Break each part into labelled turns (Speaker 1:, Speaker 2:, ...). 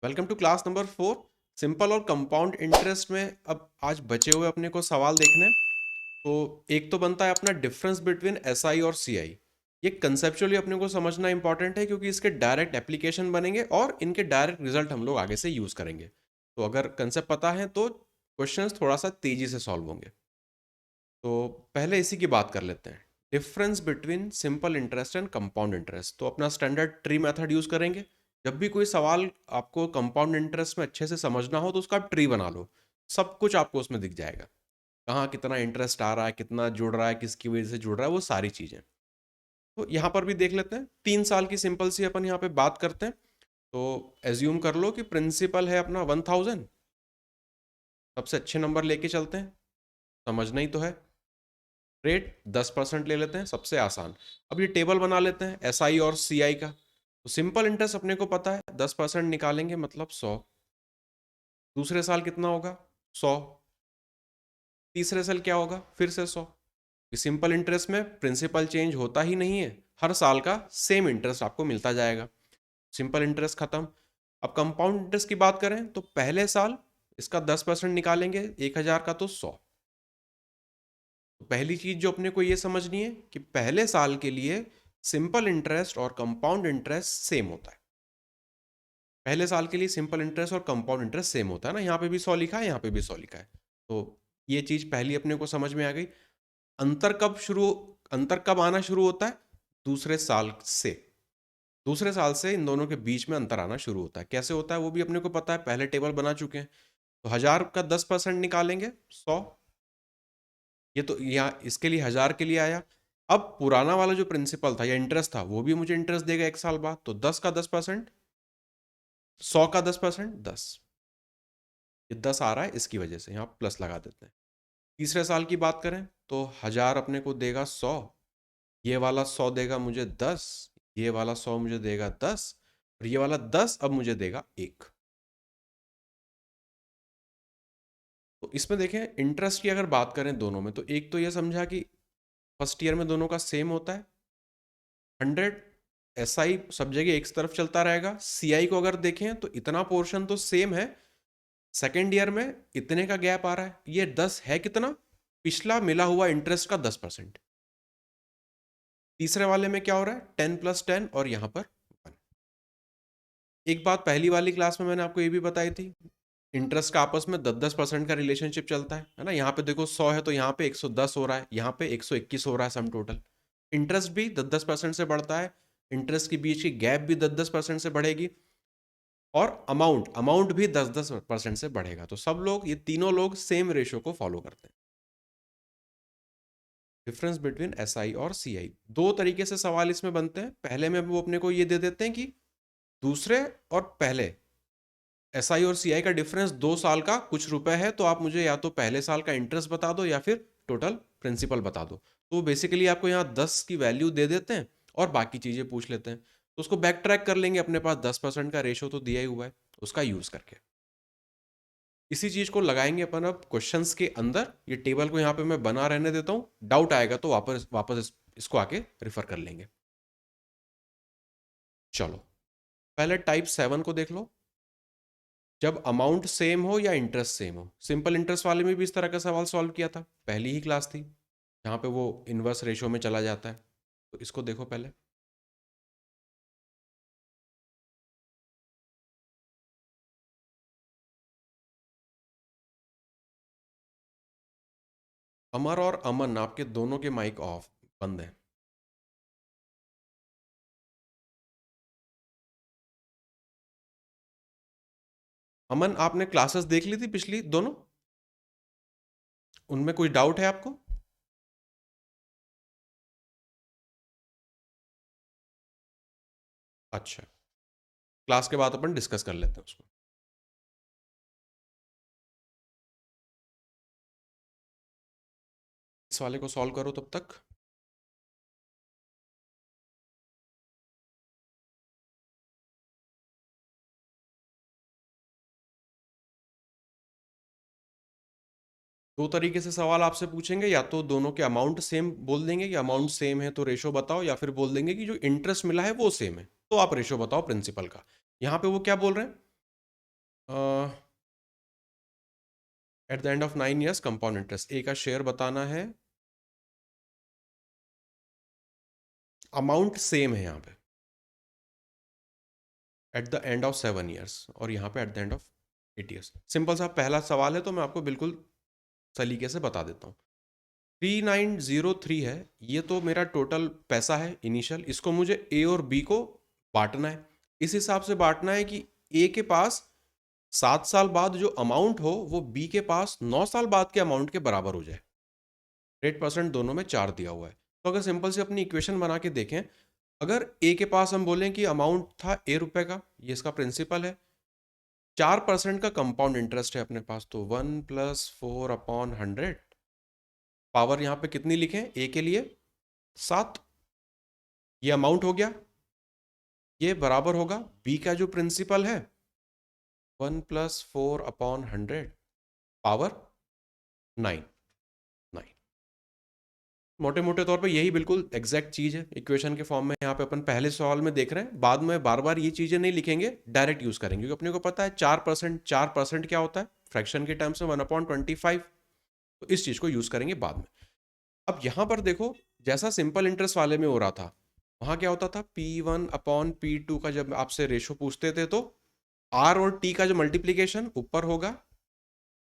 Speaker 1: Welcome to class number 4। Simple और compound interest में अब आज बचे हुए अपने को सवाल देखने हैं। तो एक तो बनता है अपना डिफरेंस बिटवीन एसआई और सीआई। ये कंसेप्चुअली अपने को समझना इंपॉर्टेंट है क्योंकि इसके डायरेक्ट एप्लीकेशन बनेंगे और इनके डायरेक्ट रिजल्ट हम लोग आगे से यूज करेंगे। तो अगर कंसेप्ट पता है तो क्वेश्चंस थोड़ा सा तेजी से सॉल्व होंगे। तो पहले इसी की बात कर लेते हैं, difference between simple interest and compound interest. तो अपना स्टैंडर्ड ट्री मेथड यूज करेंगे। जब भी कोई सवाल आपको कंपाउंड इंटरेस्ट में अच्छे से समझना हो तो उसका आप ट्री बना लो, सब कुछ आपको उसमें दिख जाएगा। कहाँ कितना इंटरेस्ट आ रहा है, कितना जुड़ रहा है, किसकी वजह से जुड़ रहा है, वो सारी चीजें। तो यहाँ पर भी देख लेते हैं, 3 साल की सिंपल सी अपन यहाँ पे बात करते हैं। तो एज्यूम कर लो कि प्रिंसिपल है अपना 1000। सबसे अच्छे नंबर लेके चलते हैं, समझना ही तो है। रेट 10% ले लेते हैं, सबसे आसान। अब ये टेबल बना लेते हैं एस आई और सी आई का। तो सिंपल इंटरेस्ट अपने को पता है, 10% निकालेंगे मतलब 100। दूसरे साल कितना होगा? 100। तीसरे साल क्या होगा? फिर से 100। सिंपल इंटरेस्ट में प्रिंसिपल चेंज होता ही नहीं है, हर साल का सेम इंटरेस्ट आपको मिलता जाएगा। सिंपल इंटरेस्ट खत्म। अब कंपाउंड इंटरेस्ट की बात करें तो पहले साल इसका 10% निकालेंगे, 1000 का तो 100। तो पहली चीज जो अपने को ये समझनी है कि पहले साल के लिए सिंपल इंटरेस्ट और कंपाउंड इंटरेस्ट सेम होता है। पहले साल के लिए सिंपल इंटरेस्ट और कंपाउंड इंटरेस्ट सेम होता है ना, यहाँ पे भी 100 लिखा है, यहाँ पे भी 100 लिखा है। तो ये चीज पहली अपने को समझ में आ गई। अंतर कब शुरू अंतर कब आना शुरू होता है? दूसरे साल से। दूसरे साल से इन दोनों के बीच में अंतर आना शुरू होता है। कैसे होता है वो भी अपने को पता है, पहले टेबल बना चुके हैं। तो 1000 का 10% निकालेंगे 100। ये तो यहाँ इसके लिए 1000 के लिए आया। अब पुराना वाला जो प्रिंसिपल था या इंटरेस्ट था वो भी मुझे इंटरेस्ट देगा 1 साल बाद। तो 10 का 10%, 100 का 10%, 10। ये 10 आ रहा है, इसकी वजह से यहाँ प्लस लगा देते हैं। तीसरे साल की बात करें तो 1000 अपने को देगा 100। ये वाला 100 देगा मुझे 10। ये वाला 100 मुझे देगा 10। और ये वाला 10 अब मुझे देगा 1। तो इसमें देखें, इंटरेस्ट की अगर बात करें दोनों में, तो एक तो ये समझा कि फर्स्ट ईयर में दोनों का सेम होता है 100। एस आई सब जगह एक तरफ चलता रहेगा। सी आई को अगर देखें तो इतना पोर्शन तो सेम है, सेकेंड ईयर में इतने का गैप आ रहा है। ये 10 है कितना? पिछला मिला हुआ इंटरेस्ट का 10%। तीसरे वाले में क्या हो रहा है? 10 + 10 और यहां पर 1। एक बात पहली वाली क्लास में मैंने आपको ये भी बताई थी, इंटरेस्ट का आपस में 10-10% का रिलेशनशिप चलता है ना। यहाँ पे देखो 100 है तो यहाँ पे 110 हो रहा है, यहाँ पे 121 हो रहा है सम टोटल। इंटरेस्ट भी 10-10% से बढ़ता है, इंटरेस्ट के बीच की गैप भी 10-10% से बढ़ेगी, और अमाउंट अमाउंट भी 10-10% से बढ़ेगा। तो सब लोग, ये तीनों लोग सेम रेशियो को फॉलो करते हैं। डिफरेंस बिटवीन एस आई और सी आई, दो तरीके से सवाल इसमें बनते हैं। पहले में वो अपने को ये दे देते हैं कि दूसरे और पहले एस आई और सी आई का डिफरेंस 2 साल का कुछ रुपए है, तो आप मुझे या तो पहले साल का इंटरेस्ट बता दो या फिर टोटल प्रिंसिपल बता दो। तो बेसिकली आपको यहाँ 10 की वैल्यू दे देते हैं और बाकी चीजें पूछ लेते हैं। तो उसको बैक ट्रैक कर लेंगे, अपने पास 10% का रेशो तो दिया ही हुआ है, उसका यूज करके इसी चीज को लगाएंगे अपन अब क्वेश्चंस के अंदर। ये टेबल को यहाँ पे मैं बना रहने देता हूँ, डाउट आएगा तो वापस वापस इसको आके रिफर कर लेंगे। चलो पहले टाइप 7 को देख लो। जब अमाउंट सेम हो या इंटरेस्ट सेम हो। सिंपल इंटरेस्ट वाले में भी इस तरह का सवाल सॉल्व किया था, पहली ही क्लास थी जहाँ पे वो इन्वर्स रेशो में चला जाता है। तो इसको देखो पहले। अमर और अमन, आपके दोनों के माइक ऑफ बंद है। अमन, आपने क्लासेस देख ली थी पिछली दोनों? उनमें कोई डाउट है आपको? अच्छा, क्लास के बाद अपन डिस्कस कर लेते हैं उसको। इस वाले को सॉल्व करो तब तक। दो तरीके से सवाल आपसे पूछेंगे, या तो दोनों के अमाउंट सेम बोल देंगे कि अमाउंट सेम है तो रेशो बताओ, या फिर बोल देंगे कि जो इंटरेस्ट मिला है वो सेम है तो आप रेशो बताओ प्रिंसिपल का। यहाँ पे वो क्या बोल रहे हैं? At the end of 9 years compound interest, A का शेयर बताना है, अमाउंट सेम है यहाँ पे at the end of 7 years और यहाँ पे at the end of 8 years। Simple सा पहला सवाल है तो मैं आपको बिल्कुल सलीके से बता देता हूँ। 3903 है, ये तो मेरा टोटल पैसा है इनिशियल, इसको मुझे ए और बी को बांटना है। इस हिसाब से बांटना है कि ए के पास 7 साल बाद जो अमाउंट हो वो बी के पास 9 साल बाद के अमाउंट के बराबर हो जाए। रेट परसेंट दोनों में 4 दिया हुआ है। तो अगर सिंपल से अपनी इक्वेशन बना के देखें, अगर ए के पास हम बोलें कि अमाउंट था ए रुपए का, ये इसका प्रिंसिपल है, 4% का कंपाउंड इंटरेस्ट है अपने पास, तो 1+4/100, पावर यहाँ पे कितनी लिखें ए के लिए 7, ये अमाउंट हो गया, ये बराबर होगा बी का जो प्रिंसिपल है 1+4/100 पावर 9। मोटे मोटे तौर पे यही बिल्कुल एग्जैक्ट चीज है इक्वेशन के फॉर्म में, यहाँ पे अपन पहले सवाल में देख रहे हैं। बाद में बार बार ये चीजें नहीं लिखेंगे, डायरेक्ट यूज करेंगे, क्योंकि अपने को पता है 4%, 4% क्या होता है फ्रैक्शन के टर्म्स में 1/25। तो इस चीज को यूज करेंगे बाद में। अब यहां पर देखो, जैसा सिंपल इंटरेस्ट वाले में हो रहा था, वहां क्या होता था P1/P2 का जब आपसे रेशो पूछते थे तो R और T का जो मल्टीप्लीकेशन ऊपर होगा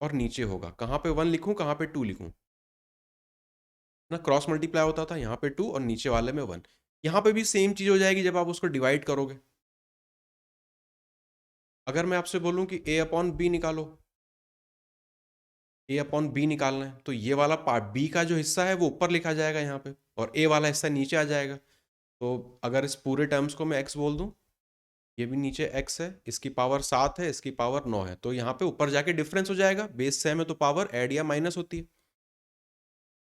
Speaker 1: और नीचे होगा। कहां पे 1 लिखूं, कहां पे 2 लिखूं ना, क्रॉस मल्टीप्लाई होता था, यहाँ पे 2 और नीचे वाले में 1। यहाँ पे भी सेम चीज हो जाएगी जब आप उसको डिवाइड करोगे। अगर मैं आपसे बोलूं कि A/B निकालो, A/B निकालना है, तो ये वाला पार्ट बी का जो हिस्सा है वो ऊपर लिखा जाएगा यहाँ पे, और ए वाला हिस्सा नीचे आ जाएगा। तो अगर इस पूरे टर्म्स को मैं x बोल दूं, ये भी नीचे x है, इसकी पावर 7 है, इसकी पावर 9 है, तो यहाँ पे ऊपर जाके डिफरेंस हो जाएगा, बेस सेम है तो पावर ऐड या माइनस होती है,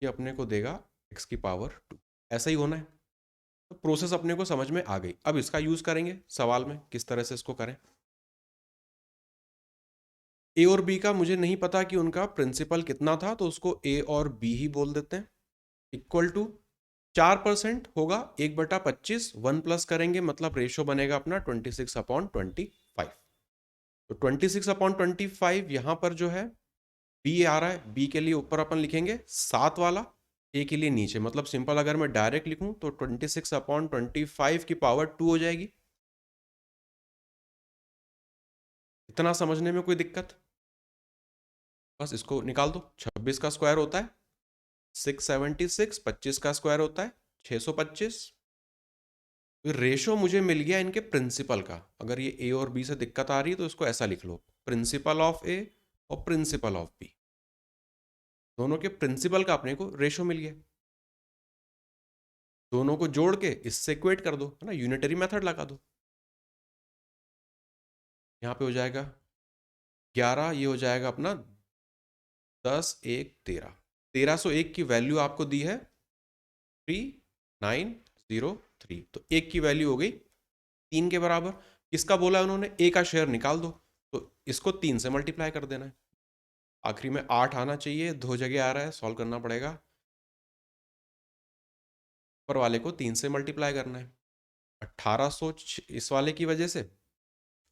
Speaker 1: ये अपने को देगा x⁻²। ऐसा ही होना है। तो प्रोसेस अपने को समझ में आ गई। अब इसका यूज करेंगे सवाल में, किस तरह से इसको करें। ए और बी का मुझे नहीं पता कि उनका प्रिंसिपल कितना था, तो उसको ए और बी ही बोल देते हैं। इक्वल टू 4% होगा 1/25, 1 प्लस करेंगे मतलब रेशियो बनेगा अपना 26/25। तो 26/25 यहां पर जो है बी आ रहा है, बी के लिए ऊपर अपन लिखेंगे 7 वाला, ए के लिए नीचे, मतलब सिंपल अगर मैं डायरेक्ट लिखूं तो 26/25 की पावर 2 हो जाएगी। इतना समझने में कोई दिक्कत? बस इसको निकाल दो। 26 का स्क्वायर होता है 676, 25 का स्क्वायर होता है 625। रेशो मुझे मिल गया इनके प्रिंसिपल का। अगर ये ए और बी से दिक्कत आ रही है तो इसको ऐसा लिख लो, प्रिंसिपल ऑफ ए और प्रिंसिपल ऑफ बी, दोनों के प्रिंसिपल का अपने को रेशो मिल गया। दोनों को जोड़ के इससे इक्वेट कर दो, है ना, यूनिटरी मेथड लगा दो। यहाँ पे हो जाएगा 11, ये हो जाएगा अपना 10, 1, 13। 1301 की वैल्यू आपको दी है 3903, तो एक की वैल्यू हो गई 3 के बराबर। किसका बोला है उन्होंने, ए का शेयर निकाल दो, तो इसको 3 से मल्टीप्लाई कर देना है। आखिरी में 8 आना चाहिए, 2 जगह आ रहा है, सॉल्व करना पड़ेगा। ऊपर वाले को 3 से मल्टीप्लाई करना है। 1800 इस वाले की वजह से,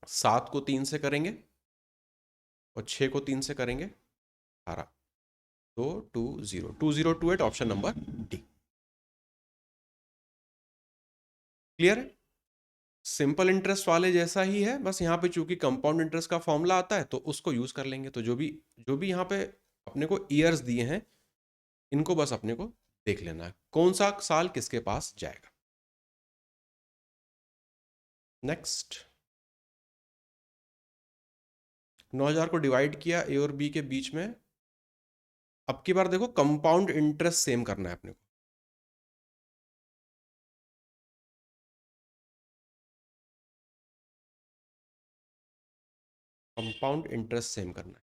Speaker 1: 7 को 3 से करेंगे और 6 को 3 से करेंगे 18, तो 2028 ऑप्शन नंबर डी। क्लियर है? सिंपल इंटरेस्ट वाले जैसा ही है, बस यहाँ पे चूंकि कंपाउंड इंटरेस्ट का फॉर्मूला आता है तो उसको यूज कर लेंगे। तो जो भी यहाँ पे अपने को ईयर्स दिए हैं, इनको बस अपने को देख लेना है कौन सा साल किसके पास जाएगा। नेक्स्ट, 9000 को डिवाइड किया ए और बी के बीच में। अब की बार देखो कंपाउंड इंटरेस्ट सेम करना है अपने को। कंपाउंड इंटरेस्ट सेम करना है।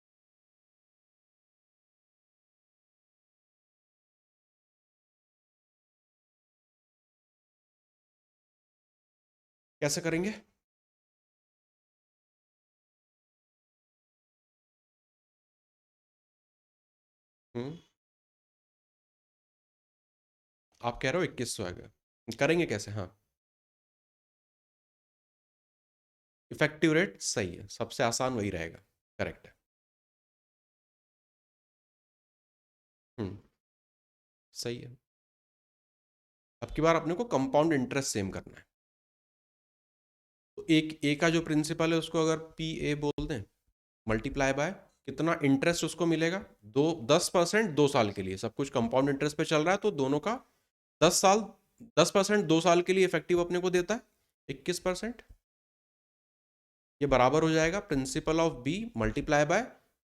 Speaker 1: कैसे करेंगे? हम्म, आप कह रहे हो 2100 आएगा, करेंगे कैसे? हाँ, इफेक्टिव रेट सही है, सबसे आसान वही रहेगा, करेक्ट है। हम्म, सही है। अब की बार अपने को कंपाउंड इंटरेस्ट सेम करना है। तो एक ए का जो प्रिंसिपल है उसको अगर पी ए बोल दें, मल्टीप्लाई बाय कितना इंटरेस्ट उसको मिलेगा, 10% 2 साल के लिए, सब कुछ कंपाउंड इंटरेस्ट पे चल रहा है, तो दोनों का 10 साल, 10% 2 साल के लिए इफेक्टिव अपने को देता है 21%। ये बराबर हो जाएगा principal of B multiply by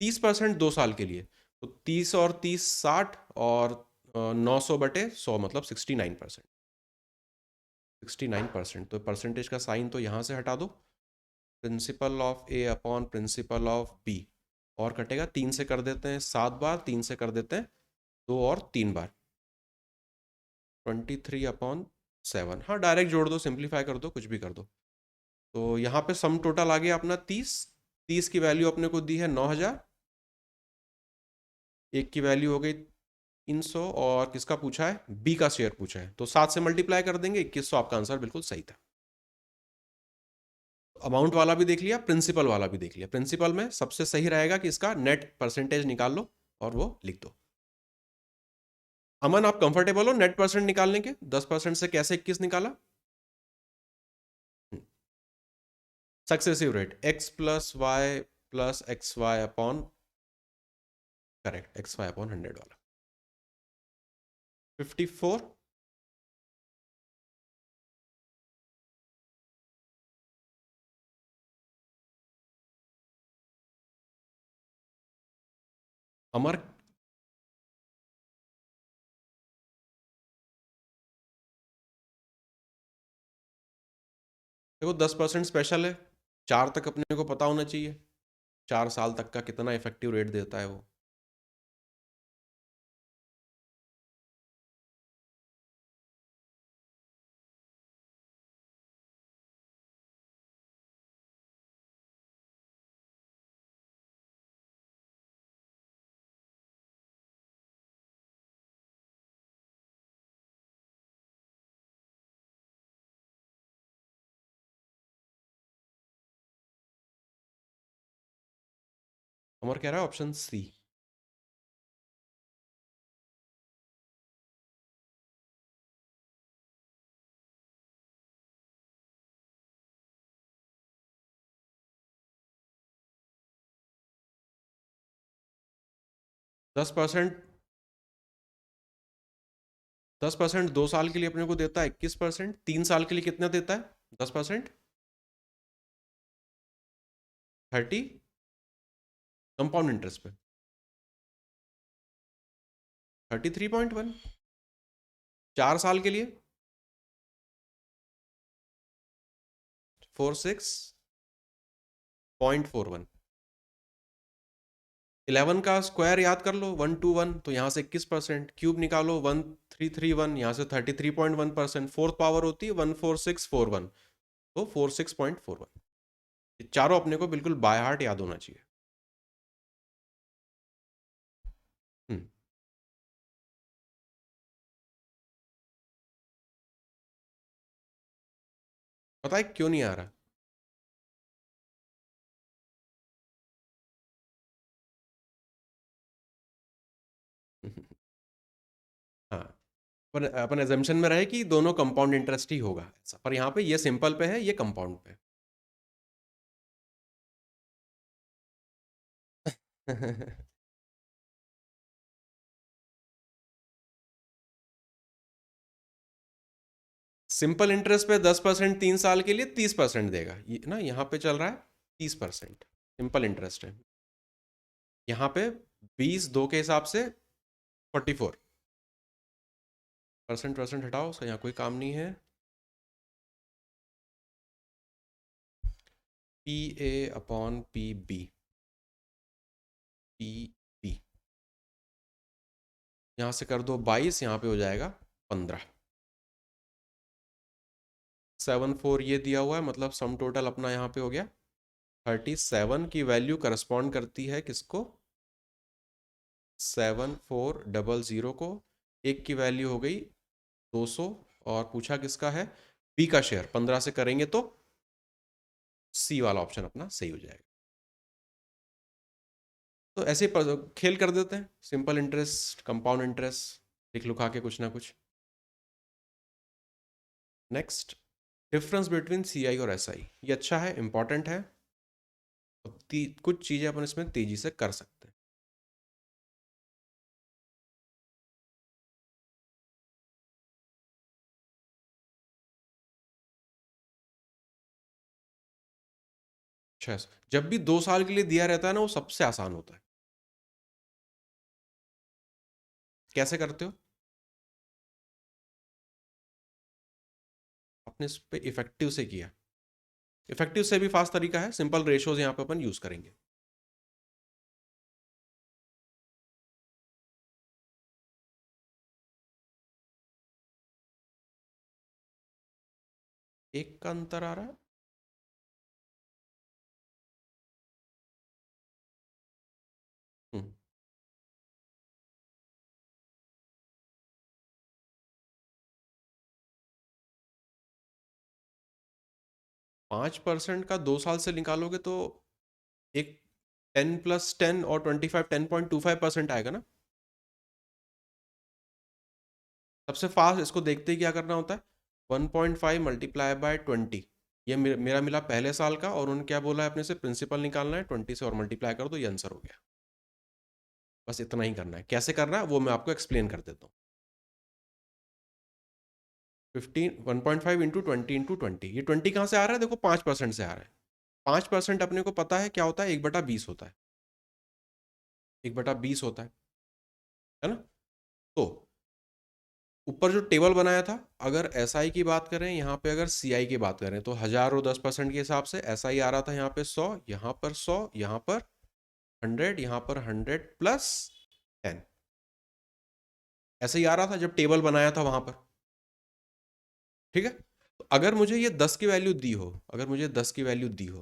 Speaker 1: 30% 2 साल के लिए, तो 30 और 30 60, और 900/100 मतलब 69%। 69%, तो परसेंटेज का साइन तो यहाँ से हटा दो, principal of A upon principal of B, और कटेगा 3 से कर देते हैं 7 बार, 3 से कर देते हैं 2 और 3 बार, 23/7। हाँ डायरेक्ट जोड़ दो, सिंप्लीफाई कर दो, कुछ भी कर दो। तो यहाँ पे सम टोटल आ गया अपना 30। 30 की वैल्यू अपने को दी है 9,000, एक की वैल्यू हो गई 300, और किसका पूछा है, बी का शेयर पूछा है, तो 7 से मल्टीप्लाई कर देंगे 2100, आपका आंसर बिल्कुल सही था। अमाउंट वाला भी देख लिया, प्रिंसिपल वाला भी देख लिया। प्रिंसिपल में सबसे सही रहेगा कि इसका नेट परसेंटेज निकाल लो और वो लिख दो। अमन आप कंफर्टेबल हो नेट परसेंट निकालने के, 10% से कैसे 21 निकाला? Successive rate x+y+xy upon, correct, xy/100 वाला 54। अमर, देखो 10% स्पेशल है, 4 तक अपने को पता होना चाहिए, 4 साल तक का कितना इफेक्टिव रेट देता है वो। अमर कह रहा है ऑप्शन सी। 10%, 10% 2 साल के लिए अपने को देता है 21%, 3 साल के लिए कितना देता है 10%? 30 कंपाउंड इंटरेस्ट पे, 33.1। 4 साल के लिए 46.41। 11 का स्क्वायर याद कर लो, 121, तो यहाँ से 21%, क्यूब निकालो 1331, यहाँ से 33.1%, फोर्थ पावर होती है 14641, तो 46.41। ये चारों अपने को बिल्कुल बाय हार्ट याद होना चाहिए। हम्म, पता है क्यों नहीं आ रहा? हाँ, पर अपन एजम्पशन में रहे कि दोनों कंपाउंड इंटरेस्ट ही होगा ऐसा, पर यहाँ पे ये सिंपल पे है, ये कंपाउंड पे है। सिंपल इंटरेस्ट पे 10% 3 साल के लिए 30% देगा, ये ना यहाँ पे चल रहा है 30%, सिंपल इंटरेस्ट है। यहाँ पे 20 2 के हिसाब से 44। परसेंट परसेंट हटाओ, उसका यहाँ कोई काम नहीं है। P A upon P B, P B यहाँ से कर दो 22, यहाँ पे हो जाएगा 15। 74 ये दिया हुआ है, मतलब सम टोटल अपना यहाँ पे हो गया 37 की वैल्यू करस्पॉन्ड करती है किसको, 7400 को। एक की वैल्यू हो गई 200, और पूछा किसका है, बी का शेयर, 15 से करेंगे तो सी वाला ऑप्शन अपना सही हो जाएगा। तो ऐसे खेल कर देते हैं, सिंपल इंटरेस्ट, कंपाउंड इंटरेस्ट लिख लुका के कुछ ना कुछ। नेक्स्ट, डिफरेंस बिटवीन सी आई और एस आई, ये अच्छा है, इंपॉर्टेंट है, कुछ चीज़ें अपन इसमें तेजी से कर सकते हैं। अच्छा, जब भी 2 साल के लिए दिया रहता है ना, वो सबसे आसान होता है। कैसे करते हो? आपने इस पे इफेक्टिव से किया, इफेक्टिव से भी फास्ट तरीका है, सिंपल रेशोज यहाँ पे अपन यूज करेंगे। एक का अंतर आ रहा है। 5% का 2 साल से निकालोगे तो एक 10+10 और 25 10.25% आएगा ना। सबसे फास्ट इसको देखते ही क्या करना होता है, 1.5 मल्टीप्लाई बाय 20, ये मेरा मिला पहले साल का, और उन्होंने क्या बोला है अपने से, प्रिंसिपल निकालना है, 20 से और मल्टीप्लाई कर दो, ये आंसर हो गया। बस इतना ही करना है। कैसे करना है वो मैं आपको एक्सप्लेन कर देता हूँ। 1.5 इंटू 20 ये 20 कहाँ से आ रहा है, देखो 5% से आ रहा है। 5% अपने को पता है क्या होता है, 1/20 होता है, 1/20 होता है ना। तो ऊपर जो टेबल बनाया था, अगर एसआई की बात करें, यहाँ पे अगर सीआई की बात करें, तो 1000 और 10% के हिसाब से एसआई आ रहा था यहाँ पे 100, यहाँ पर 100, यहाँ पर 100, यहाँ पर 100 प्लस 10, ऐसे ही आ रहा था जब टेबल बनाया था वहां पर। ठीक है, तो अगर मुझे ये 10 की वैल्यू दी हो, अगर मुझे 10 की वैल्यू दी हो,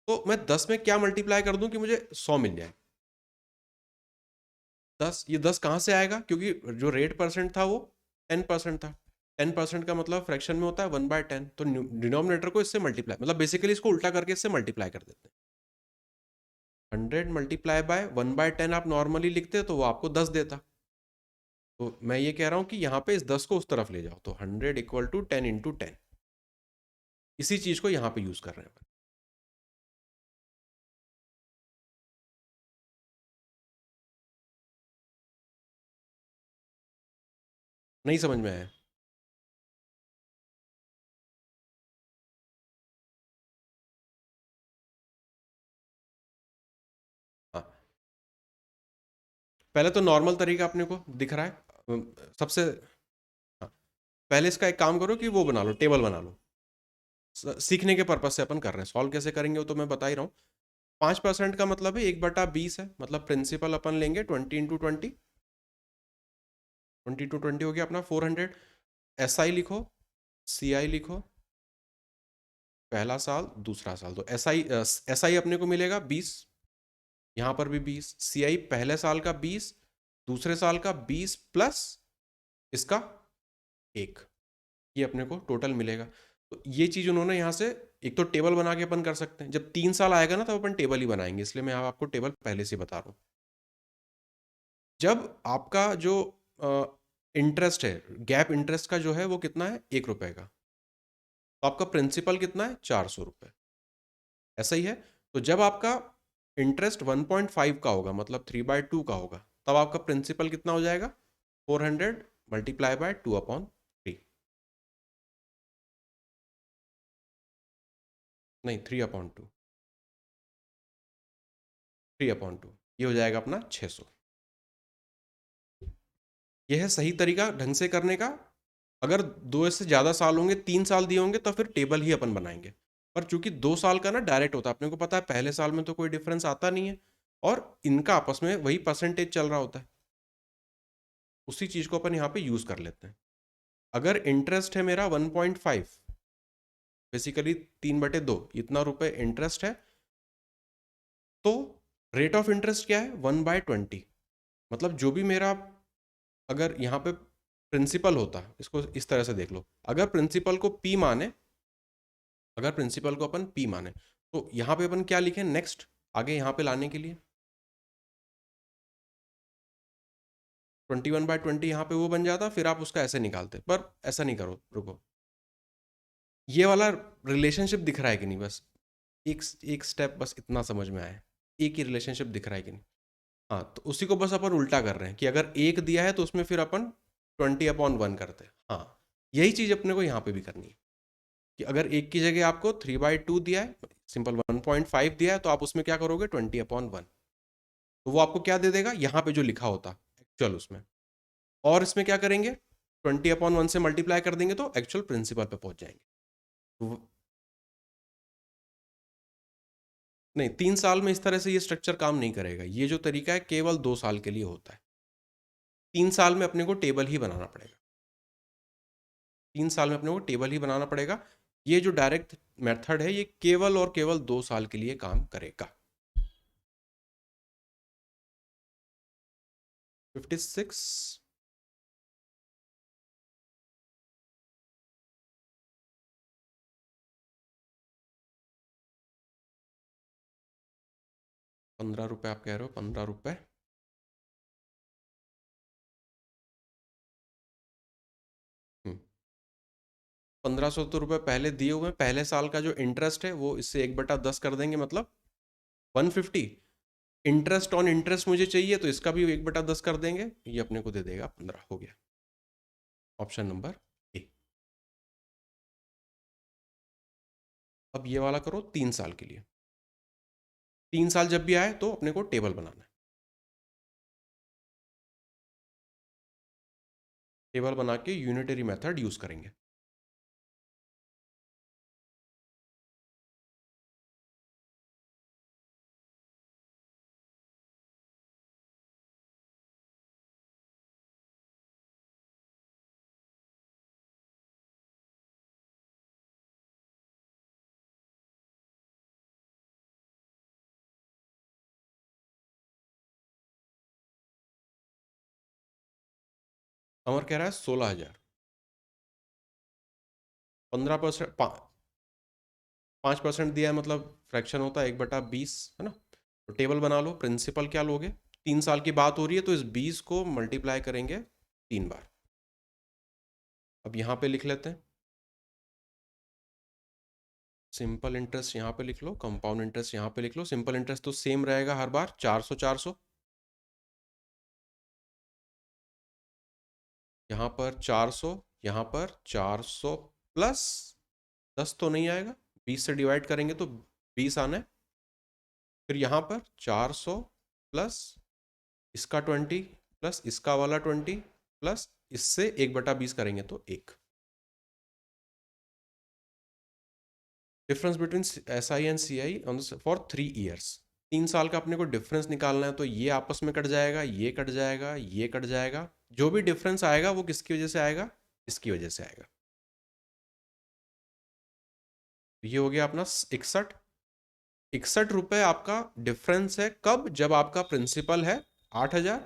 Speaker 1: तो मैं 10 में क्या मल्टीप्लाई कर दूं कि मुझे 100 मिल जाए। 10, ये 10 कहाँ से आएगा, क्योंकि जो रेट परसेंट था वो 10% था। 10% का मतलब फ्रैक्शन में होता है 1/10, तो डिनोमिनेटर को इससे मल्टीप्लाई, मतलब बेसिकली इसको उल्टा करके इससे मल्टीप्लाई कर देते हैं। 100 मल्टीप्लाई बाय 1/10 आप नॉर्मली लिखते तो वो आपको 10 देता। तो मैं ये कह रहा हूँ कि यहाँ पे इस 10 को उस तरफ ले जाओ, तो 100 इक्वल टू 10 × 10, इसी चीज को यहाँ पे यूज कर रहे हैं। नहीं समझ में आया? हाँ, पहले तो नॉर्मल तरीका अपने को दिख रहा है, सबसे। हाँ, पहले इसका एक काम करो कि वो बना लो, टेबल बना लो, सीखने के पर्पज से अपन कर रहे हैं, सॉल्व कैसे करेंगे वो तो मैं बता ही रहा हूँ। 5% का मतलब है 1/20 है, मतलब प्रिंसिपल अपन लेंगे 20 × 20, 20 × 20 हो गया अपना 400। एस आई लिखो, सी आई लिखो, पहला साल दूसरा साल, तो एस आई अपने को मिलेगा 20, यहाँ पर भी 20, सी आई पहले साल का 20, दूसरे साल का 20 प्लस इसका 1, ये अपने को टोटल मिलेगा। तो ये चीज उन्होंने यहाँ से, एक तो टेबल बना के अपन कर सकते हैं, जब 3 साल आएगा ना तब अपन टेबल ही बनाएंगे, इसलिए मैं आपको टेबल पहले से बता रहा हूँ। जब आपका जो इंटरेस्ट है, गैप इंटरेस्ट का जो है वो कितना है, 1 रुपए का, तो आपका प्रिंसिपल कितना है, 400 रुपये, ऐसा ही है। तो जब आपका इंटरेस्ट 1.5 का होगा, मतलब 3/2 का होगा, तब आपका प्रिंसिपल कितना हो जाएगा, 400 मल्टीप्लाई बाय 2/3, नहीं 3/2, 3/2, ये हो जाएगा अपना 600। यह है सही तरीका ढंग से करने का। अगर 2 से ज़्यादा साल होंगे, 3 साल दिए होंगे, तो फिर टेबल ही अपन बनाएंगे। पर चूंकि 2 साल का ना डायरेक्ट होता है, अपने को पता है पहले साल में तो कोई डिफरेंस आता नहीं है, और इनका आपस में वही परसेंटेज चल रहा होता है, उसी चीज को अपन यहाँ पे यूज कर लेते हैं। अगर इंटरेस्ट है मेरा 1.5, बेसिकली 3/2 इतना रुपए इंटरेस्ट है, तो रेट ऑफ इंटरेस्ट क्या है, 1/20, मतलब जो भी मेरा, अगर यहाँ पे प्रिंसिपल होता, इसको इस तरह से देख लो, अगर प्रिंसिपल को पी माने, अगर प्रिंसिपल को अपन पी माने, तो यहाँ पे अपन क्या लिखें नेक्स्ट आगे यहाँ पे लाने के लिए 21/20 यहाँ पे वो बन जाता, फिर आप उसका ऐसे निकालते, पर ऐसा नहीं करो, रुको। ये वाला रिलेशनशिप दिख रहा है कि नहीं, बस एक एक स्टेप बस इतना समझ में आया, एक ही रिलेशनशिप दिख रहा है कि नहीं। हाँ, तो उसी को बस अपन उल्टा कर रहे हैं कि अगर एक दिया है तो उसमें फिर अपन 20/1 करते हैं। हाँ, यही चीज़ अपने को यहाँ पे भी करनी है कि अगर एक की जगह आपको 3/2 दिया है, सिंपल 1.5 दिया है, तो आप उसमें क्या करोगे 20/1, तो वो आपको क्या दे देगा यहाँ पे जो लिखा होता एक्चुअल उसमें। और इसमें क्या करेंगे 20/1 से मल्टीप्लाई कर देंगे तो एक्चुअल प्रिंसिपल पे पहुंच जाएंगे। तो नहीं, 3 साल में इस तरह से ये स्ट्रक्चर काम नहीं करेगा। ये जो तरीका है केवल 2 साल के लिए होता है। 3 साल में अपने को टेबल ही बनाना पड़ेगा। 3 साल में अपने को टेबल ही बनाना पड़ेगा। ये जो डायरेक्ट मेथड है ये केवल और केवल 2 साल के लिए काम करेगा। 56। 15 रुपये आप कह रहे हो, 15 रुपये। 1500 तो रुपये पहले दिए हुए हैं। पहले साल का जो इंटरेस्ट है वो इससे 1/10 कर देंगे, मतलब 150। इंटरेस्ट ऑन इंटरेस्ट मुझे चाहिए तो इसका भी 1/10 कर देंगे, ये अपने को दे देगा 15। हो गया ऑप्शन नंबर ए। अब ये वाला करो 3 साल के लिए। 3 साल जब भी आए तो अपने को टेबल बनाना है। टेबल बना के यूनिटरी मेथड यूज करेंगे। अमर कह रहा है 16,000। 15%, 5% दिया है, मतलब फ्रैक्शन होता है 1/20, है ना। तो टेबल बना लो। प्रिंसिपल क्या लोगे, 3 साल की बात हो रही है तो इस 20 को मल्टीप्लाई करेंगे 3 बार। अब यहाँ पे लिख लेते हैं। सिंपल इंटरेस्ट यहाँ पे लिख लो, कंपाउंड इंटरेस्ट यहाँ पे लिख लो। सिंपल इंटरेस्ट तो सेम रहेगा हर बार, 400 400। यहाँ पर 400, यहाँ पर 400 प्लस 10 तो नहीं आएगा, 20 से डिवाइड करेंगे तो 20 आना है। फिर यहाँ पर 400 प्लस इसका 20 प्लस इसका वाला 20 प्लस इससे 1/20 करेंगे तो 1। Difference between SI and CI for 3 years. 3 साल का अपने को डिफरेंस निकालना है, तो ये आपस में कट जाएगा, ये कट जाएगा, ये कट जाएगा। जो भी डिफरेंस आएगा वो किसकी वजह से आएगा, इसकी वजह से आएगा। ये हो गया अपना 61। 61 रुपये आपका डिफरेंस है कब, जब आपका प्रिंसिपल है 8,000।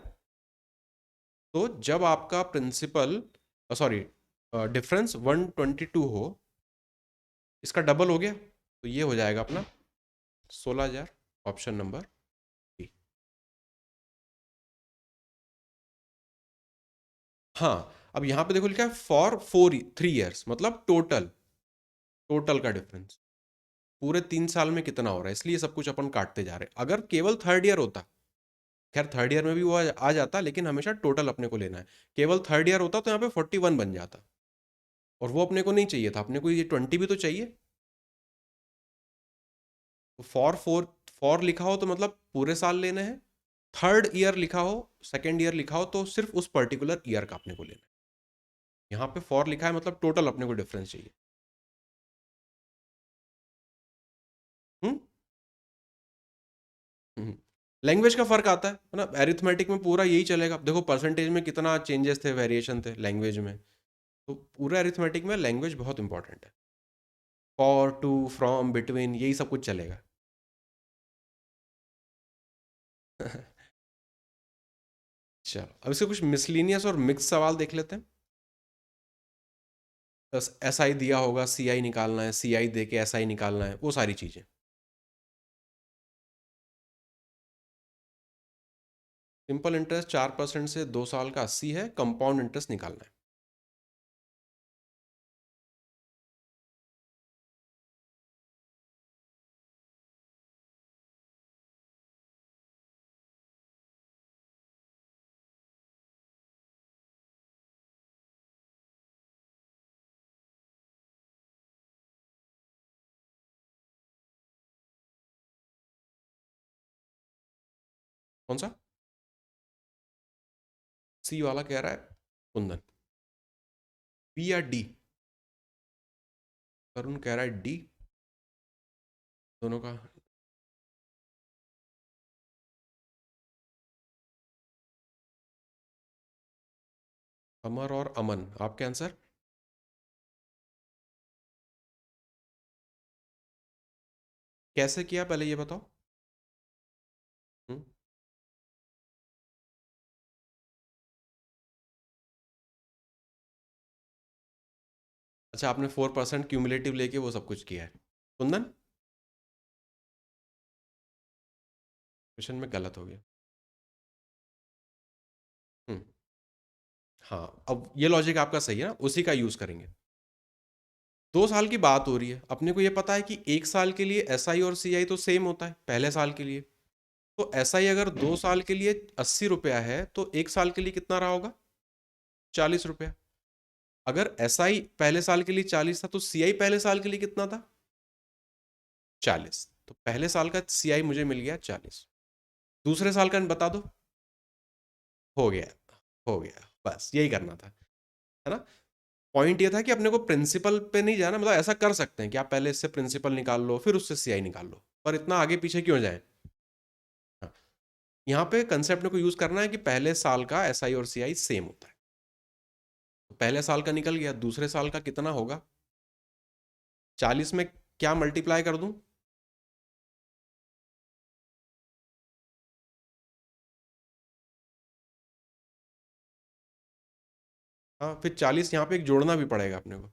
Speaker 1: तो जब आपका प्रिंसिपल, सॉरी, डिफरेंस 122 हो, इसका डबल हो गया, तो ये हो जाएगा अपना 16,000। Option number B. हाँ, अब यहाँ पे देखो लिखा है फॉर 3 ईयर्स, मतलब टोटल, टोटल का डिफरेंस पूरे 3 साल में कितना हो रहा है, इसलिए सब कुछ अपन काटते जा रहे हैं। अगर केवल थर्ड ईयर होता, खैर थर्ड ईयर में भी वो आ जाता, लेकिन हमेशा टोटल अपने को लेना है। केवल थर्ड ईयर होता तो यहाँ पे 41 बन जाता, और वो अपने को नहीं चाहिए था, अपने को ये 20 भी तो चाहिए। तो फॉर लिखा हो तो मतलब पूरे साल लेने हैं। थर्ड ईयर लिखा हो, सेकेंड ईयर लिखा हो तो सिर्फ उस पर्टिकुलर ईयर का अपने को लेना है। यहाँ पे फॉर लिखा है मतलब टोटल अपने को डिफरेंस चाहिए। हम्म। लैंग्वेज का फर्क आता है ना, एरिथमेटिक में पूरा यही चलेगा। देखो परसेंटेज में कितना चेंजेस थे, वेरिएशन थे लैंग्वेज में, तो पूरा एरिथमेटिक में लैंग्वेज बहुत इंपॉर्टेंट है। फॉर, टू, फ्रॉम, बिटवीन, यही सब कुछ चलेगा। चलो अब इसके कुछ मिसलिनियस और मिक्स सवाल देख लेते हैं। एस आई दिया होगा, सी आई निकालना है, सी आई दे के एस आई निकालना है, वो सारी चीज़ें। सिंपल इंटरेस्ट 4% से 2 साल का 80 है, कंपाउंड इंटरेस्ट निकालना है। कौन सा? सी वाला कह रहा है कुंदन। बी या डी? तरुण कह रहा है डी। दोनों का। अमर और अमन, आपके आंसर? कैसे किया पहले ये बताओ। हम्म, अच्छा, आपने 4% क्यूमुलेटिव लेके वो सब कुछ किया है। कुंदन, क्वेश्चन में गलत हो गया। हम्म, हाँ, अब ये लॉजिक आपका सही है ना, उसी का यूज करेंगे। 2 साल की बात हो रही है, अपने को ये पता है कि 1 साल के लिए एस आई और सी आई तो सेम होता है पहले साल के लिए। तो एस आई अगर 2 साल के लिए 80 रुपया है, तो 1 साल के लिए कितना रहा होगा? 40 रुपया। अगर एस आई पहले साल के लिए 40 था, तो सी आई पहले साल के लिए कितना था? 40। तो पहले साल का सी आई मुझे मिल गया 40। दूसरे साल का बता दो। हो गया, हो गया, बस यही करना था, है ना। पॉइंट ये था कि अपने को प्रिंसिपल पे नहीं जाना, मतलब ऐसा कर सकते हैं कि आप पहले इससे प्रिंसिपल निकाल लो, फिर उससे सीआई निकाल लो, पर इतना आगे पीछे क्यों जाए। हाँ, यहाँ पे कंसेप्ट को यूज करना है कि पहले साल का एसआई और सीआई सेम होता है। तो पहले साल का निकल गया, दूसरे साल का कितना होगा? 40 में क्या मल्टीप्लाई कर दूं? हाँ, फिर 40 यहाँ पे एक जोड़ना भी पड़ेगा अपने को।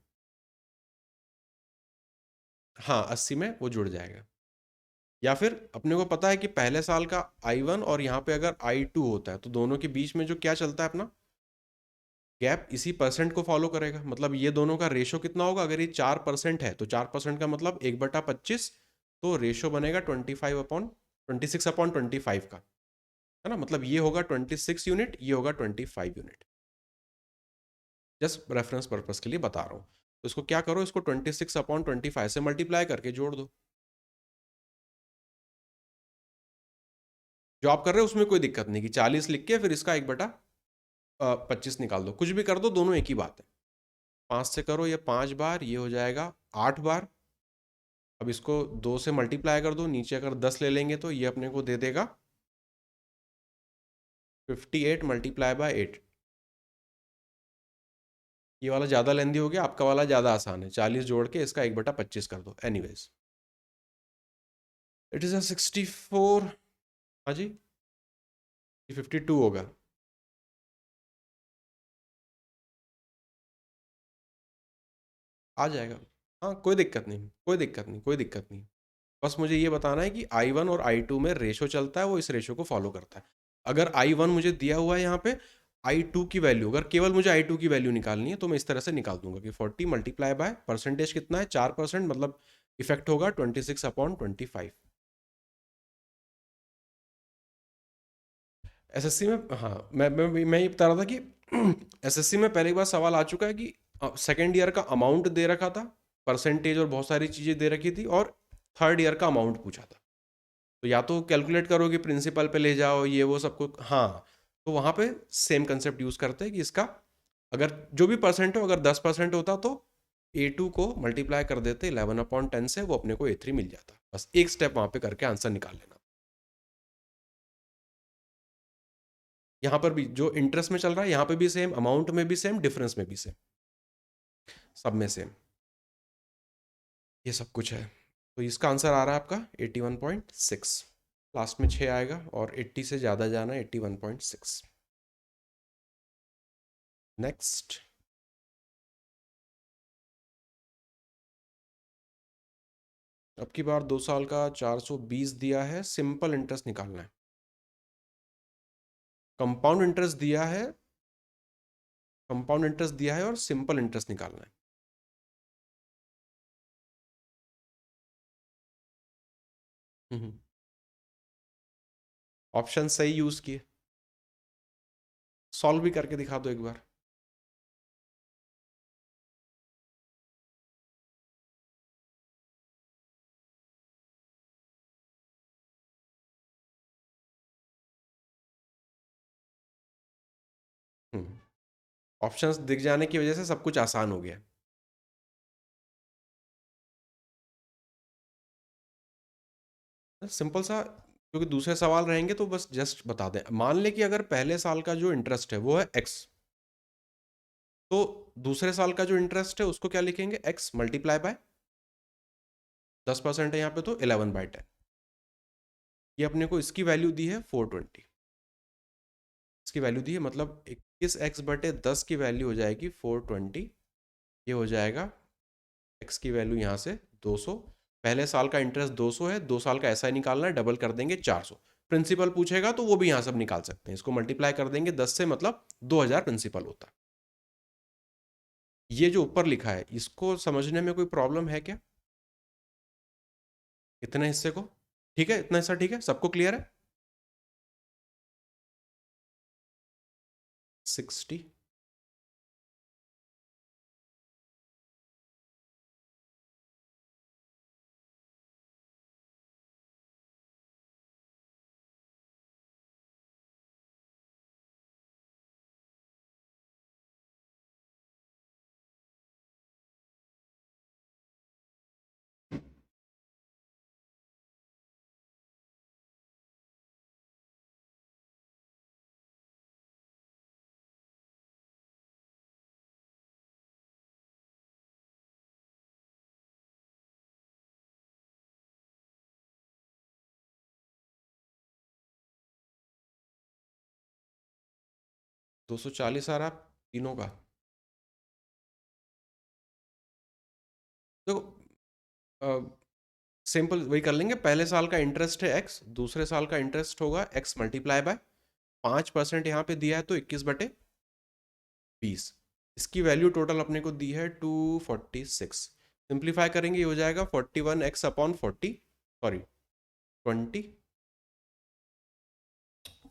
Speaker 1: हाँ, 80 में वो जुड़ जाएगा। या फिर अपने को पता है कि पहले साल का I1 और यहाँ पे अगर I2 होता है, तो दोनों के बीच में जो क्या चलता है अपना गैप, इसी परसेंट को फॉलो करेगा। मतलब ये दोनों का रेशो कितना होगा? अगर ये 4% है, तो 4% का मतलब 1/25, तो रेशो बनेगा 26/25 का, है ना। मतलब ये होगा 26 यूनिट, ये होगा 25 यूनिट। जस्ट रेफरेंस पर्पज के लिए बता रहा हूँ। तो इसको क्या करो, इसको 26/25 से मल्टीप्लाई करके जोड़ दो। जो आप कर रहे हो उसमें कोई दिक्कत नहीं कि 40 लिख के फिर इसका 1/25 निकाल दो, कुछ भी कर दो, दोनों एक ही बात है। 5 से करो, ये 5 बार, ये हो जाएगा 8 बार। अब इसको 2 से मल्टीप्लाई कर दो, नीचे अगर 10 ले लेंगे तो ये अपने को दे देगा 58 × 8। ये वाला ज़्यादा लेंदी हो गया, आपका वाला ज़्यादा आसान है। 40 जोड़ के इसका 1/25 कर दो। Anyways, it is 64। हाँ जी, ये 52 होगा। आ जाएगा। हाँ, कोई दिक्कत नहीं, कोई दिक्कत नहीं, कोई दिक्कत नहीं। बस मुझे ये बताना है कि I1 और I2 में रेशो चलता है, वो इस रेशो को फॉलो करता है। अगर I1 मुझे दिया हुआ है यहाँ पे, I2 की वैल्यू, अगर केवल मुझे I2 की वैल्यू निकालनी है, तो मैं इस तरह से निकाल दूंगा कि 40 मल्टीप्लाई बाय परसेंटेज कितना है, 4%, मतलब इफेक्ट होगा 26/25। एसएससी में, हाँ, मैं ये बता रहा था कि एसएससी में पहले एक बार सवाल आ चुका है कि सेकेंड ईयर का अमाउंट दे रखा था, परसेंटेज और बहुत सारी चीज़ें दे रखी थी, और थर्ड ईयर का अमाउंट पूछा था। तो या तो कैलकुलेट करो कि प्रिंसिपल पे ले जाओ, ये वो सब कुछ, हाँ। तो वहाँ पे सेम कंसेप्ट यूज़ करते हैं कि इसका अगर जो भी परसेंट हो, अगर 10% होता तो A2 को मल्टीप्लाई कर देते 11/10 से, वो अपने को A3 मिल जाता। बस एक स्टेप वहाँ पे करके आंसर निकाल लेना। यहाँ पर भी जो इंटरेस्ट में चल रहा है, यहाँ पे भी सेम, अमाउंट में भी सेम, डिफरेंस में भी सेम, सब में सेम, ये सब कुछ है। तो इसका आंसर आ रहा है आपका 81.6। लास्ट में 6 आएगा, और 80 से ज़्यादा जाना है, 81.6। नेक्स्ट। अब की बार 2 साल का 420 दिया है, सिंपल इंटरेस्ट निकालना है। कंपाउंड इंटरेस्ट दिया है, कंपाउंड इंटरेस्ट दिया है और सिंपल इंटरेस्ट निकालना है। ऑप्शन सही यूज किए। सॉल्व भी करके दिखा दो एक बार। ऑप्शंस दिख जाने की वजह से सब कुछ आसान हो गया। सिंपल सा, क्योंकि दूसरे सवाल रहेंगे तो बस जस्ट बता दें। मान लें कि अगर पहले साल का जो इंटरेस्ट है वो है एक्स, तो दूसरे साल का जो इंटरेस्ट है उसको क्या लिखेंगे, एक्स मल्टीप्लाई बाय 10% है यहाँ पे, तो 11/10। ये अपने को इसकी वैल्यू दी है 420, इसकी वैल्यू दी है, मतलब 21x/10 की वैल्यू हो जाएगी 420। ये हो जाएगा एक्स की वैल्यू यहाँ से 200। पहले साल का इंटरेस्ट 200 है, 2 साल का ऐसा ही निकालना है, डबल कर देंगे 400। प्रिंसिपल पूछेगा तो वो भी यहाँ सब निकाल सकते हैं, इसको मल्टीप्लाई कर देंगे 10 से, मतलब 2000 प्रिंसिपल होता है। ये जो ऊपर लिखा है इसको समझने में कोई प्रॉब्लम है क्या, इतने हिस्से को? ठीक है, इतना हिस्सा ठीक है, सबको क्लियर है? 60। 240 आ रहा तीनों का। देखो सिंपल वही कर लेंगे, पहले साल का इंटरेस्ट है एक्स, दूसरे साल का इंटरेस्ट होगा एक्स मल्टीप्लाई बाय 5%, यहाँ पे दिया है तो 21/20। इसकी वैल्यू टोटल अपने को दी है 246। सिंप्लीफाई करेंगे ये हो जाएगा 41x/40, सॉरी 20,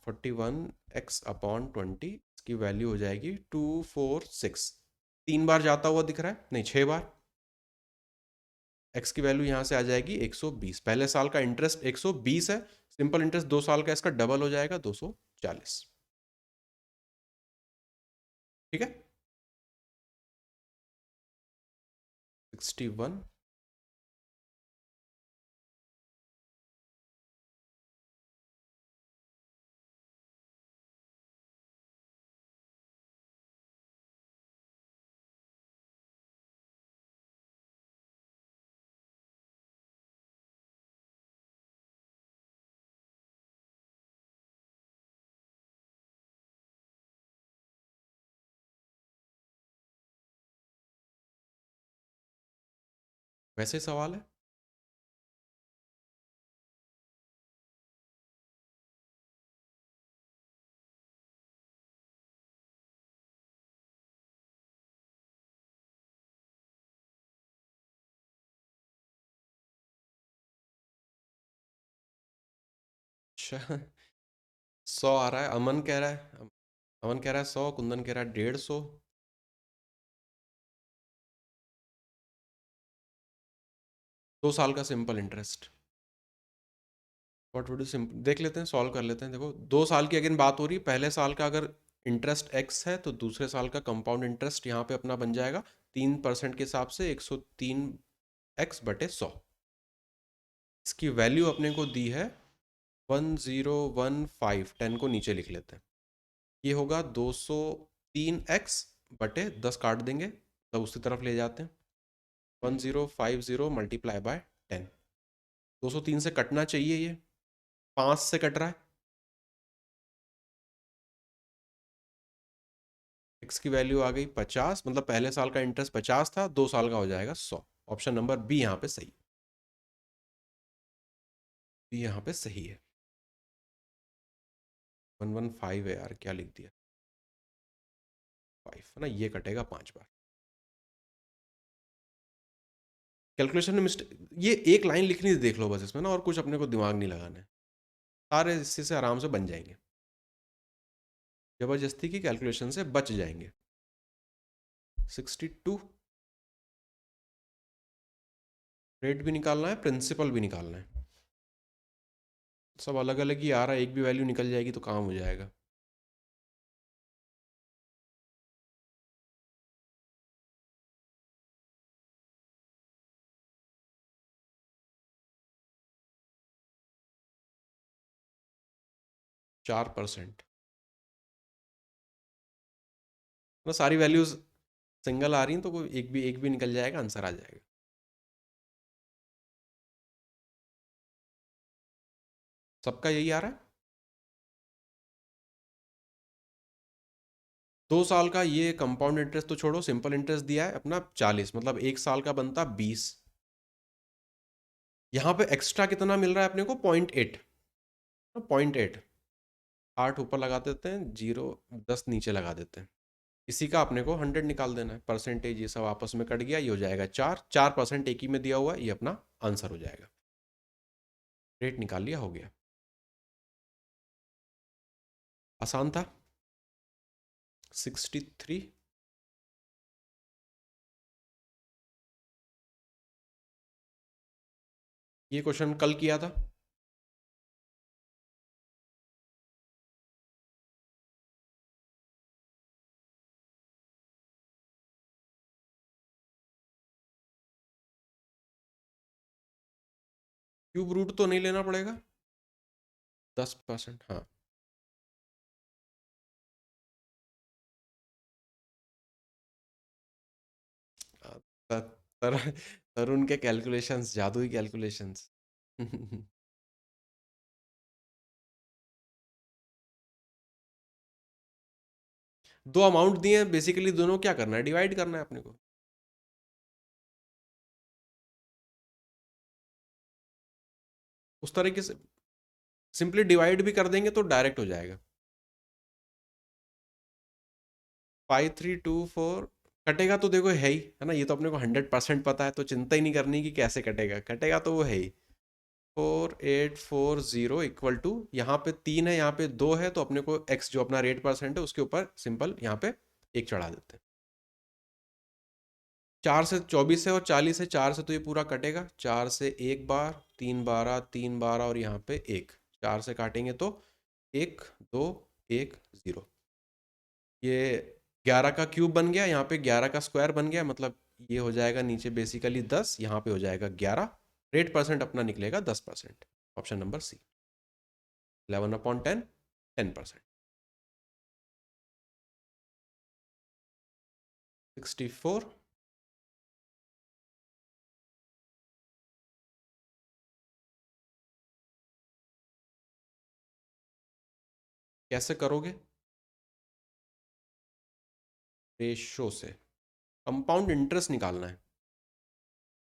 Speaker 1: 41x/20, इसकी वैल्यू हो जाएगी 246। 3 बार जाता हुआ दिख रहा है, नहीं 6 बार। एक्स की वैल्यू यहाँ से आ जाएगी 120। पहले साल का इंटरेस्ट 120 है, सिंपल इंटरेस्ट 2 साल का, इसका डबल हो जाएगा 240। ठीक है, 61। वैसे सवाल है। अच्छा, 100 आ रहा है, अमन कह रहा है, अमन कह रहा है 100, कुंदन कह रहा है 150। 2 साल का simple interest. What would you simple, देख लेते हैं, सॉल्व कर लेते हैं। देखो 2 साल की अगेन बात हो रही है, पहले साल का अगर इंटरेस्ट एक्स है तो दूसरे साल का कंपाउंड इंटरेस्ट यहाँ पे अपना बन जाएगा 3% के हिसाब से 103x/100। इसकी वैल्यू अपने को दी है 1015। 10 को नीचे लिख लेते हैं, ये होगा 203x/10, काट देंगे तब उसी तरफ ले जाते हैं। 1050 मल्टीप्लाई बाय 10। 203 से कटना चाहिए, ये 5 से कट रहा है। एक्स की वैल्यू आ गई 50, मतलब पहले साल का इंटरेस्ट 50 था, 2 साल का हो जाएगा 100। ऑप्शन नंबर बी यहाँ पे सही। तो यहाँ पे सही है। 115 है यार, क्या लिख दिया 5 है ना, ये कटेगा 5 बार। कैलकुलेशन में मिस्टेक, ये एक लाइन लिखनी थी देख लो बस इसमें ना, और कुछ अपने को दिमाग नहीं लगाना है, सारे हिस्से से आराम से बन जाएंगे, जबरदस्ती की कैलकुलेशन से बच जाएंगे। 62 रेट भी निकालना है, प्रिंसिपल भी निकालना है, सब अलग अलग ही आ रहा है, एक भी वैल्यू निकल जाएगी तो काम हो जाएगा। चार परसेंट मतलब सारी वैल्यूज सिंगल आ रही हैं, तो कोई एक भी निकल जाएगा, आंसर आ जाएगा। सबका यही आ रहा है। 2 साल का ये कंपाउंड इंटरेस्ट तो छोड़ो, सिंपल इंटरेस्ट दिया है अपना 40, मतलब 1 साल का बनता 20। यहाँ पे एक्स्ट्रा कितना मिल रहा है अपने को, 0.8, 0.8, 8 ऊपर लगा देते हैं, 0 10 नीचे लगा देते हैं, इसी का अपने को 100 निकाल देना है, परसेंटेज ये सब आपस में कट गया, ये हो जाएगा 4% एक ही में दिया हुआ है, ये अपना आंसर हो जाएगा। रेट निकाल लिया, हो गया, आसान था। 63। ये क्वेश्चन कल किया था। क्यूब रूट तो नहीं लेना पड़ेगा, 10%, हाँ। तर, तर, तरुण के कैलकुलेशंस, जादुई कैलकुलेशंस। दो अमाउंट दिए हैं बेसिकली, दोनों क्या करना है, डिवाइड करना है अपने को। उस तरीके से सिंपली डिवाइड भी कर देंगे तो डायरेक्ट हो जाएगा। 5324 कटेगा तो देखो है ही, है ना, ये तो अपने को 100% पता है, तो चिंता ही नहीं करनी कि कैसे कटेगा, कटेगा तो वो है ही। 4840 इक्वल टू, यहाँ पे 3 है, यहाँ पे 2 है, तो अपने को x जो अपना रेट परसेंट है उसके ऊपर सिंपल यहाँ पे 1 चढ़ा देते हैं। 4 से 24 है और 40 है, 4 से तो ये पूरा कटेगा, 4 से 1 बार, 3 12, 3 12 और यहाँ पे 1, 4 से काटेंगे तो 1 2 1 0, ये 11 का क्यूब बन गया, यहाँ पे 11 का स्क्वायर बन गया, मतलब ये हो जाएगा नीचे बेसिकली 10, यहाँ पे हो जाएगा 11, रेट परसेंट अपना निकलेगा 10%, ऑप्शन नंबर सी, 11/10, 10%। 64। कैसे करोगे, रेशो से, कंपाउंड इंटरेस्ट निकालना है,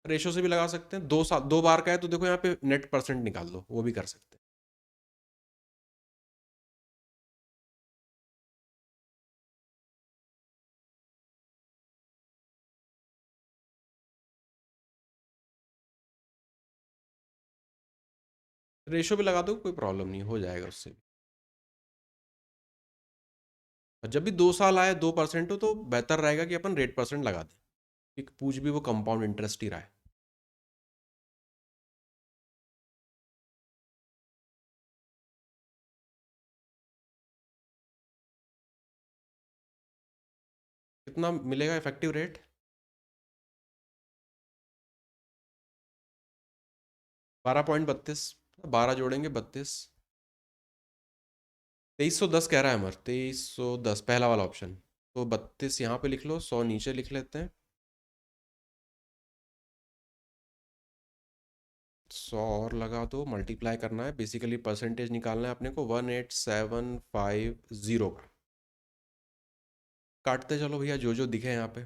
Speaker 1: रेशो से भी लगा सकते हैं, 2 बार का है तो देखो यहाँ पे नेट परसेंट निकाल दो, वो भी कर सकते हैं। रेशो भी लगा दो, कोई प्रॉब्लम नहीं, हो जाएगा उससे भी। और जब भी 2 साल आए 2% हो तो बेहतर रहेगा कि अपन रेट परसेंट लगा दें, कि पूछ भी वो कंपाउंड इंटरेस्ट ही रहा है। कितना मिलेगा इफेक्टिव रेट, 12.32, 12 जोड़ेंगे 32, 2310 कह रहा है अमर, 2310 पहला वाला ऑप्शन, तो 32 यहाँ पे लिख लो, 100 नीचे लिख लेते हैं, 100 और लगा दो, मल्टीप्लाई करना है, बेसिकली परसेंटेज निकालना है अपने को 18750 का। काटते चलो भैया जो जो दिखे यहाँ पे,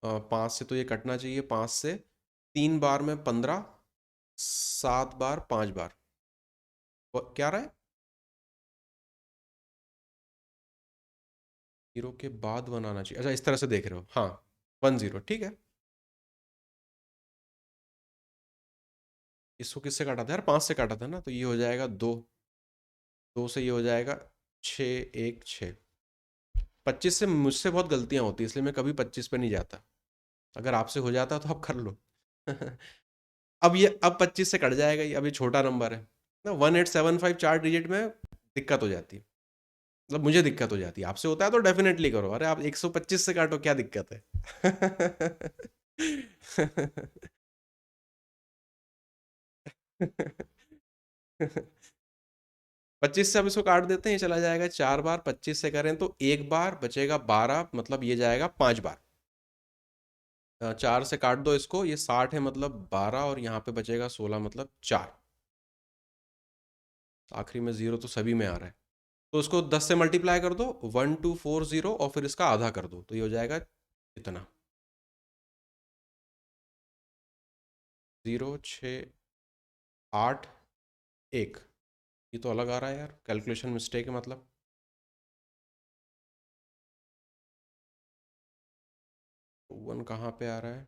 Speaker 1: 5 से तो ये कटना चाहिए, 5 से 3 बार में 15, 7 बार 5 बार, क्या रहा है? 0 के बाद 1 आना चाहिए, अच्छा इस तरह से देख रहे हो, हाँ 10, ठीक है। इसको किससे काटा था यार? 5 से काटा था ना, तो ये हो जाएगा 2, 2 से ये हो जाएगा 6, 1, 6। 25 से मुझसे बहुत गलतियां होती है, इसलिए मैं कभी 25 पे नहीं जाता। अगर आपसे हो जाता तो आप कर लो। अब 25 से कट जाएगा ये, अब ये छोटा नंबर है ना, 1875 4 डिजिट में दिक्कत हो जाती है। मतलब मुझे दिक्कत हो जाती है, आपसे होता है तो डेफिनेटली करो, अरे आप 125 से काटो, क्या दिक्कत है? 25 से अब इसको काट देते हैं, ये चला जाएगा 4 बार, 25 से करें तो 1 बार बचेगा 12, मतलब ये जाएगा 5 बार। 4 से काट दो इसको, ये 60 है मतलब 12, और यहाँ पे बचेगा 16 मतलब 4। आखिरी में 0 तो सभी में आ रहा है, तो उसको 10 से मल्टीप्लाई कर दो, 1240, और फिर इसका आधा कर दो, तो ये हो जाएगा इतना, 0, 6, 8, 1। ये तो अलग आ रहा है यार, कैलकुलेशन मिस्टेक है मतलब। 1 कहाँ पे आ रहा है?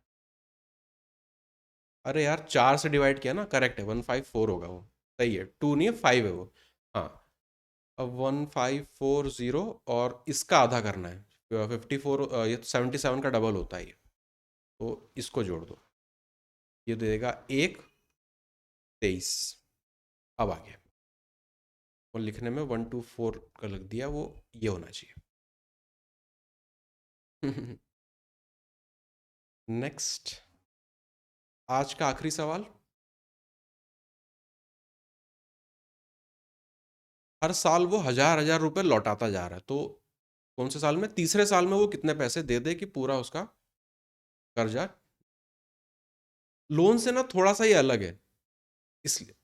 Speaker 1: अरे यार 4 से डिवाइड किया ना, करेक्ट है, 154 होगा वो, सही है, 2 नहीं है, 5 है वो। हाँ, अब 1540 और इसका आधा करना है, 54, ये तो 77 का डबल होता है ये, तो इसको जोड़ दो, ये दे देगा 1, 23। अब आ गया, और लिखने में 124 का लग दिया, वो ये होना चाहिए। नेक्स्ट, आज का आखिरी सवाल। हर साल वो हजार हजार रुपए लौटाता जा रहा है, तो कौन से साल में? तीसरे साल में वो कितने पैसे दे दे कि पूरा उसका कर्जा। लोन से ना थोड़ा सा ये अलग है, इसलिए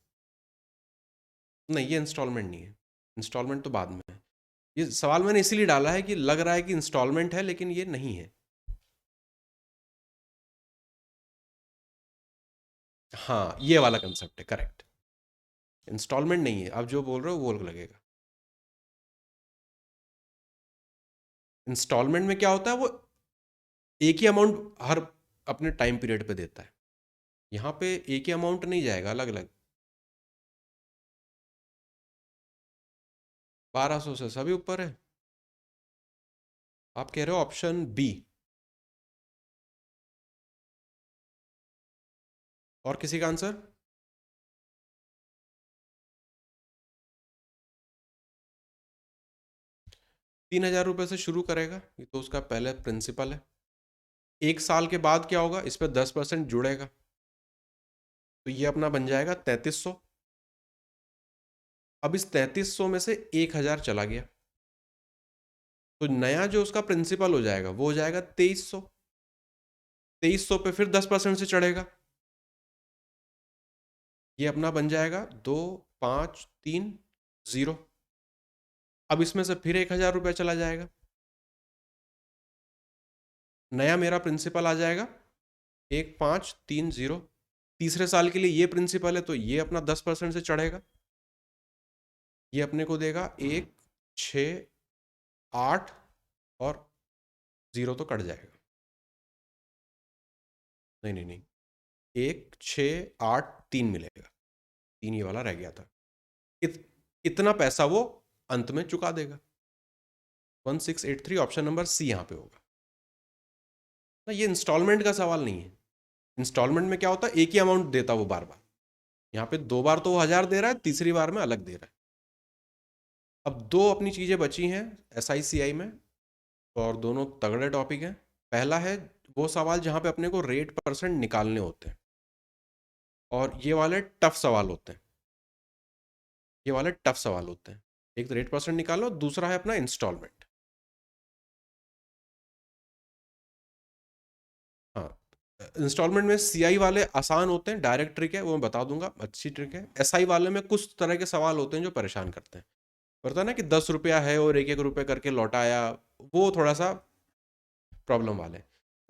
Speaker 1: नहीं, ये इंस्टॉलमेंट नहीं है, इंस्टॉलमेंट तो बाद में है। ये सवाल मैंने इसीलिए डाला है कि लग रहा है कि इंस्टॉलमेंट है, लेकिन ये नहीं है। हाँ, ये वाला कंसेप्ट है, करेक्ट। इंस्टॉलमेंट नहीं है, आप जो बोल रहे हो वो लगेगा। इंस्टॉलमेंट में क्या होता है, वो एक ही अमाउंट हर अपने टाइम पीरियड पे देता है। यहाँ पे एक ही अमाउंट नहीं जाएगा, अलग अलग। 1200 से सभी ऊपर है। आप कह रहे हो ऑप्शन बी? और किसी का आंसर? 3000 रुपये से शुरू करेगा, ये तो उसका पहले प्रिंसिपल है। 1 साल के बाद क्या होगा, इस पर 10% जुड़ेगा, तो ये अपना बन जाएगा 3300। अब इस 3300 में से 1000 चला गया, तो नया जो उसका प्रिंसिपल हो जाएगा वो हो जाएगा 2300। 2300 पे फिर 10% से चढ़ेगा, ये अपना बन जाएगा 2530। अब इसमें से फिर 1000 रुपया चला जाएगा, नया मेरा प्रिंसिपल आ जाएगा 1530। तीसरे साल के लिए ये प्रिंसिपल है, तो ये अपना 10% से चढ़ेगा, ये अपने को देगा 1, 6, 8, और 0 तो कट जाएगा। नहीं नहीं नहीं, 1, 6, 8, 3 मिलेगा, 3 ये वाला रह गया था। इतना पैसा वो अंत में चुका देगा। 1683, ऑप्शन नंबर सी यहाँ पे होगा ना। ये इंस्टॉलमेंट का सवाल नहीं है। इंस्टॉलमेंट में क्या होता है, एक ही अमाउंट देता वो बार बार। यहाँ पे 2 बार तो वो 1000 दे रहा है, तीसरी बार में अलग दे रहा है। अब दो अपनी चीजें बची हैं SICI में, और दोनों तगड़े टॉपिक हैं। पहला है वो सवाल जहाँ पे अपने को रेट परसेंट निकालने होते हैं, और ये वाले टफ सवाल होते हैं। ये वाले टफ सवाल होते हैं। एक तो रेट परसेंट निकालो, दूसरा है अपना इंस्टॉलमेंट। हाँ, इंस्टॉलमेंट में CI वाले आसान होते हैं, डायरेक्ट ट्रिक है, वो मैं बता दूंगा, अच्छी ट्रिक है। SI वाले में कुछ तरह के सवाल होते हैं जो परेशान करते हैं। पता ना कि 10 रुपया है और एक एक रुपये करके लौटाया, वो थोड़ा सा प्रॉब्लम वाले।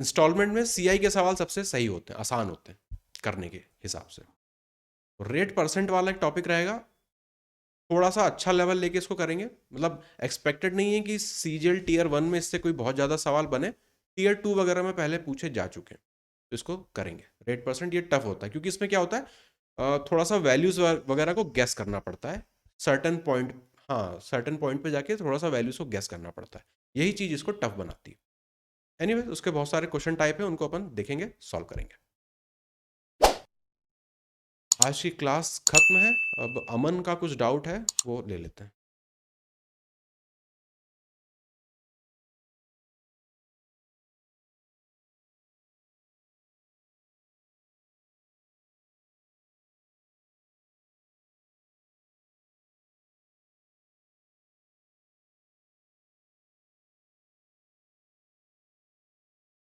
Speaker 1: इंस्टॉलमेंट में CI के सवाल सबसे सही होते हैं, आसान होते हैं करने के हिसाब से। तो रेट परसेंट वाला एक टॉपिक रहेगा, थोड़ा सा अच्छा लेवल लेके इसको करेंगे, मतलब एक्सपेक्टेड नहीं है कि सीजीएल टीयर 1 में इससे कोई बहुत ज़्यादा सवाल बने, टीयर 2 वगैरह में पहले पूछे जा चुके हैं, तो इसको करेंगे। रेट परसेंट ये टफ होता है क्योंकि इसमें क्या होता है, थोड़ा सा वैल्यूज वगैरह को गैस करना पड़ता है सर्टन पॉइंट। हाँ, सर्टन पॉइंट पे जाके थोड़ा सा वैल्यूज को गैस करना पड़ता है, यही चीज़ इसको टफ बनाती है। एनीवे उसके बहुत सारे क्वेश्चन टाइप है, उनको अपन देखेंगे, सॉल्व करेंगे। आज की क्लास खत्म है, अब अमन का कुछ डाउट है वो ले लेते हैं।